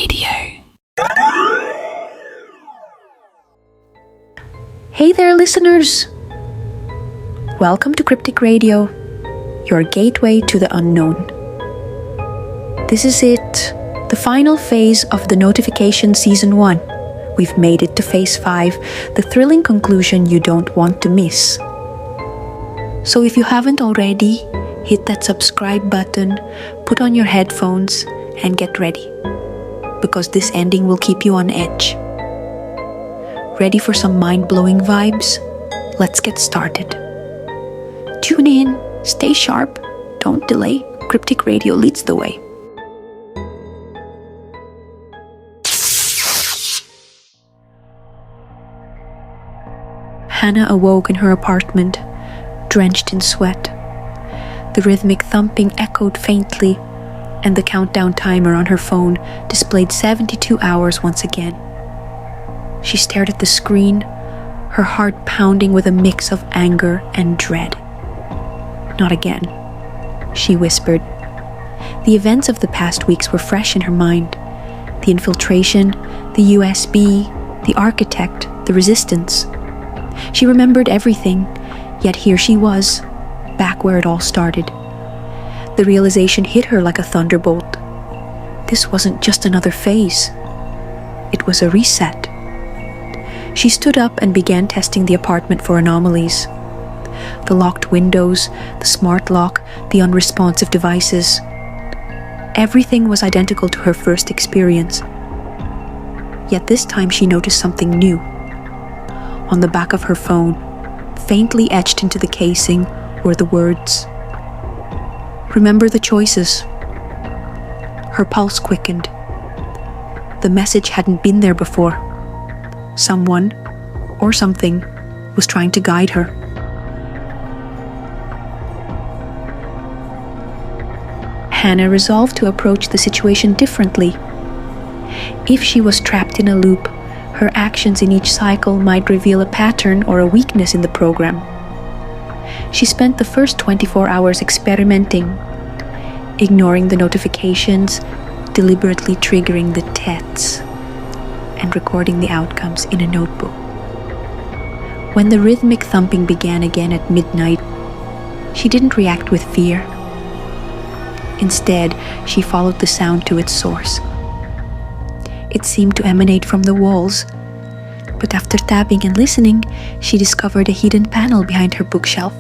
Radio. Hey there, listeners! Welcome to Cryptic Radio, your gateway to the unknown. This is it, the final phase of the Notification Season 1. We've made it to Phase 5, the thrilling conclusion you don't want to miss. So if you haven't already, hit that subscribe button, put on your headphones, and get ready. Because this ending will keep you on edge. Ready for some mind-blowing vibes? Let's get started. Tune in, stay sharp, don't delay. Cryptic Radio leads the way. Hannah awoke in her apartment, drenched in sweat. The rhythmic thumping echoed faintly, and the countdown timer on her phone displayed 72 hours once again. She stared at the screen, her heart pounding with a mix of anger and dread. Not again, she whispered. The events of the past weeks were fresh in her mind. The infiltration, the USB, the architect, the resistance. She remembered everything, yet here she was, back where it all started. The realization hit her like a thunderbolt. This wasn't just another phase. It was a reset. She stood up and began testing the apartment for anomalies. The locked windows, the smart lock, the unresponsive devices. Everything was identical to her first experience. Yet this time she noticed something new. On the back of her phone, faintly etched into the casing, were the words, "Remember the choices." Her pulse quickened. The message hadn't been there before. Someone, or something, was trying to guide her. Hannah resolved to approach the situation differently. If she was trapped in a loop, her actions in each cycle might reveal a pattern or a weakness in the program. She spent the first 24 hours experimenting, ignoring the notifications, deliberately triggering the TETs, and recording the outcomes in a notebook. When the rhythmic thumping began again at midnight, she didn't react with fear. Instead, she followed the sound to its source. It seemed to emanate from the walls, but after tapping and listening, she discovered a hidden panel behind her bookshelf.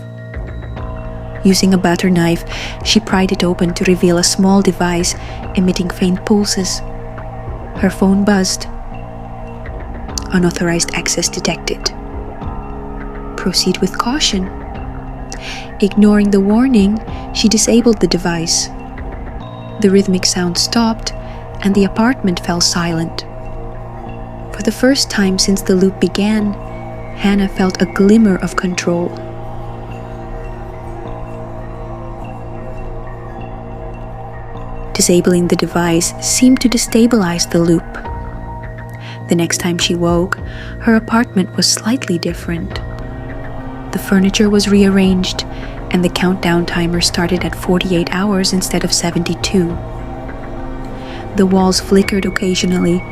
Using a butter knife, she pried it open to reveal a small device emitting faint pulses. Her phone buzzed. Unauthorized access detected. Proceed with caution. Ignoring the warning, she disabled the device. The rhythmic sound stopped, and the apartment fell silent. For the first time since the loop began, Hannah felt a glimmer of control. Disabling the device seemed to destabilize the loop. The next time she woke, her apartment was slightly different. The furniture was rearranged, and the countdown timer started at 48 hours instead of 72. The walls flickered occasionally,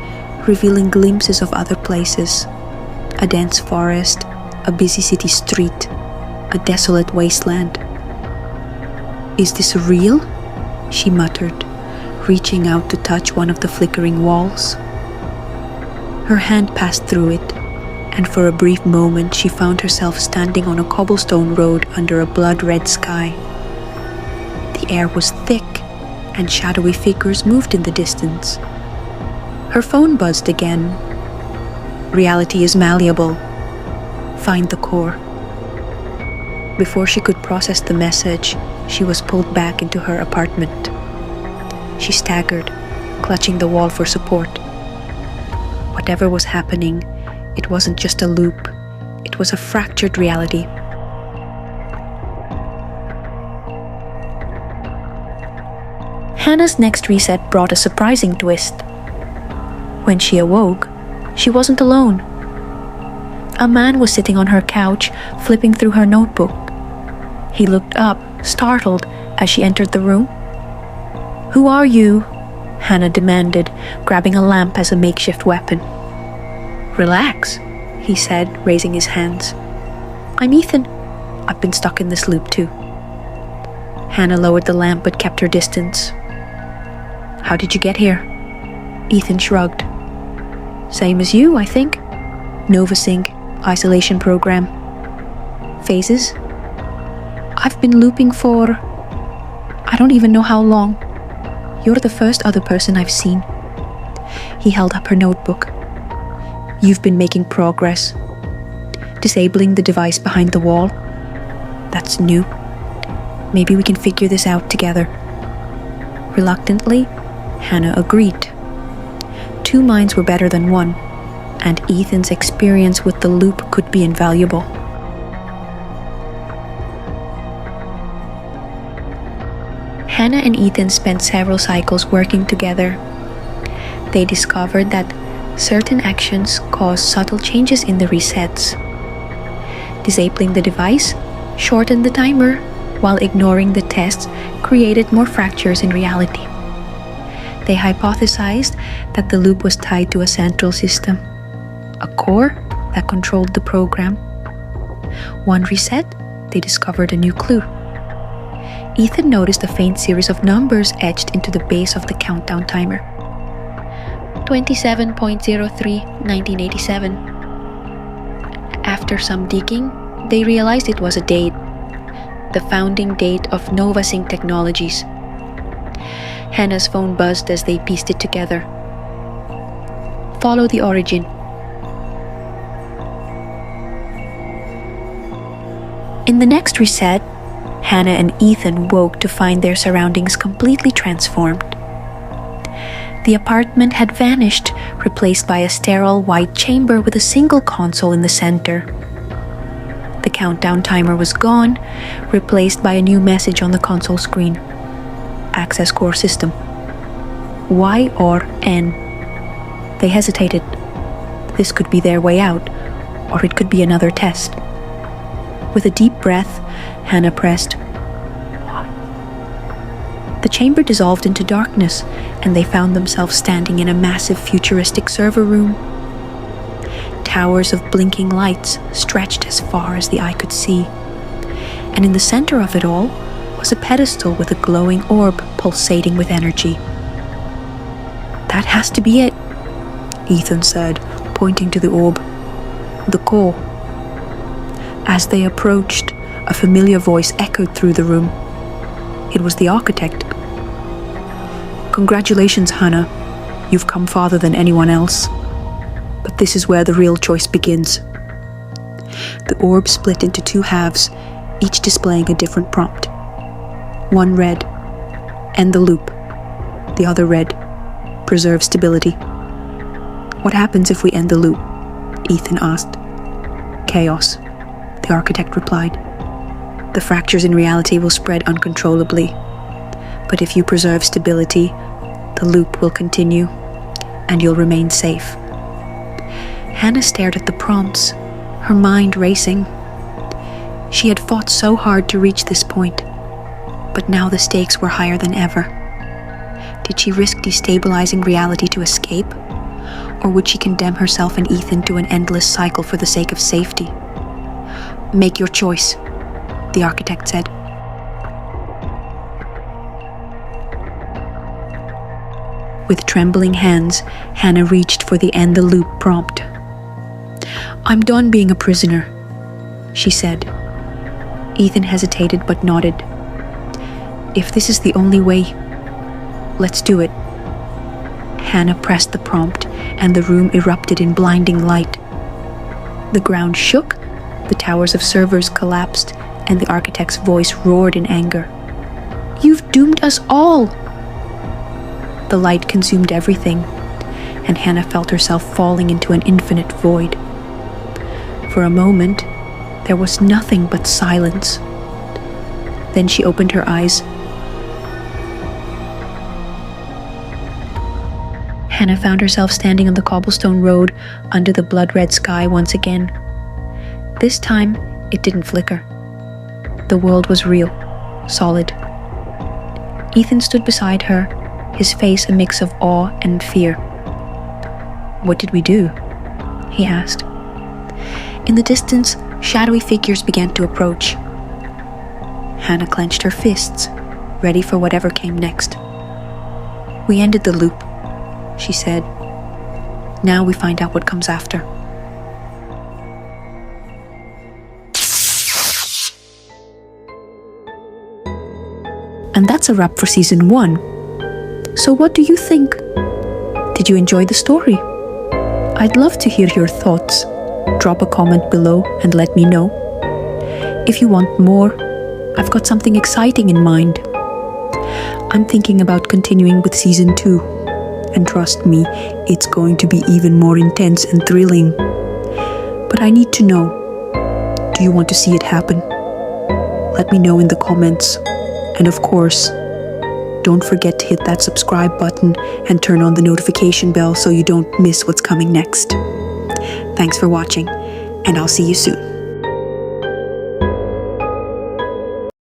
revealing glimpses of other places. A dense forest, a busy city street, a desolate wasteland. "Is this real?" she muttered, reaching out to touch one of the flickering walls. Her hand passed through it, and for a brief moment she found herself standing on a cobblestone road under a blood-red sky. The air was thick, and shadowy figures moved in the distance. Her phone buzzed again. Reality is malleable. Find the core. Before she could process the message, she was pulled back into her apartment. She staggered, clutching the wall for support. Whatever was happening, it wasn't just a loop. It was a fractured reality. Hannah's next reset brought a surprising twist. When she awoke, she wasn't alone. A man was sitting on her couch, flipping through her notebook. He looked up, startled, as she entered the room. "Who are you?" Hannah demanded, grabbing a lamp as a makeshift weapon. "Relax," he said, raising his hands. "I'm Ethan. I've been stuck in this loop too." Hannah lowered the lamp but kept her distance. "How did you get here?" Ethan shrugged. "Same as you, I think. NovaSync, isolation program. Phases? I've been looping for... I don't even know how long. You're the first other person I've seen." He held up her notebook. "You've been making progress. Disabling the device behind the wall. That's new. Maybe we can figure this out together." Reluctantly, Hannah agreed. Two minds were better than one, and Ethan's experience with the loop could be invaluable. Hannah and Ethan spent several cycles working together. They discovered that certain actions cause subtle changes in the resets. Disabling the device shortened the timer, while ignoring the tests created more fractures in reality. They hypothesized that the loop was tied to a central system, a core that controlled the program. One reset, they discovered a new clue. Ethan noticed a faint series of numbers etched into the base of the countdown timer. 27.03/1987. After some digging, they realized it was a date, the founding date of NovaSync Technologies. Hannah's phone buzzed as they pieced it together. "Follow the origin." In the next reset, Hannah and Ethan woke to find their surroundings completely transformed. The apartment had vanished, replaced by a sterile white chamber with a single console in the center. The countdown timer was gone, replaced by a new message on the console screen. Access core system. Y or N. They hesitated. This could be their way out, or it could be another test. With a deep breath, Hannah pressed Y. The chamber dissolved into darkness, and they found themselves standing in a massive futuristic server room. Towers of blinking lights stretched as far as the eye could see, and in the center of it all was a pedestal with a glowing orb pulsating with energy. "That has to be it," Ethan said, pointing to the orb. "The core." As they approached, a familiar voice echoed through the room. It was the architect. "Congratulations, Hannah. You've come farther than anyone else. But this is where the real choice begins." The orb split into two halves, each displaying a different prompt. One read, "End the loop." The other read, "Preserve stability." "What happens if we end the loop?" Ethan asked. "Chaos," the architect replied. "The fractures in reality will spread uncontrollably. But if you preserve stability, the loop will continue, and you'll remain safe." Hannah stared at the prompts, her mind racing. She had fought so hard to reach this point, but now the stakes were higher than ever. Did she risk destabilizing reality to escape? Or would she condemn herself and Ethan to an endless cycle for the sake of safety? "Make your choice," the architect said. With trembling hands, Hannah reached for the "end the loop" prompt. "I'm done being a prisoner," she said. Ethan hesitated but nodded. "If this is the only way, let's do it." Hannah pressed the prompt, and the room erupted in blinding light. The ground shook, the towers of servers collapsed, and the architect's voice roared in anger. "You've doomed us all!" The light consumed everything, and Hannah felt herself falling into an infinite void. For a moment, there was nothing but silence. Then she opened her eyes. Hannah found herself standing on the cobblestone road under the blood-red sky once again. This time, it didn't flicker. The world was real, solid. Ethan stood beside her, his face a mix of awe and fear. "What did we do?" he asked. In the distance, shadowy figures began to approach. Hannah clenched her fists, ready for whatever came next. "We ended the loop," she said. "Now we find out what comes after." And that's a wrap for season 1. So what do you think? Did you enjoy the story? I'd love to hear your thoughts. Drop a comment below and let me know. If you want more, I've got something exciting in mind. I'm thinking about continuing with season 2. And trust me, it's going to be even more intense and thrilling. But I need to know, do you want to see it happen? Let me know in the comments. And of course, don't forget to hit that subscribe button and turn on the notification bell so you don't miss what's coming next. Thanks for watching, and I'll see you soon.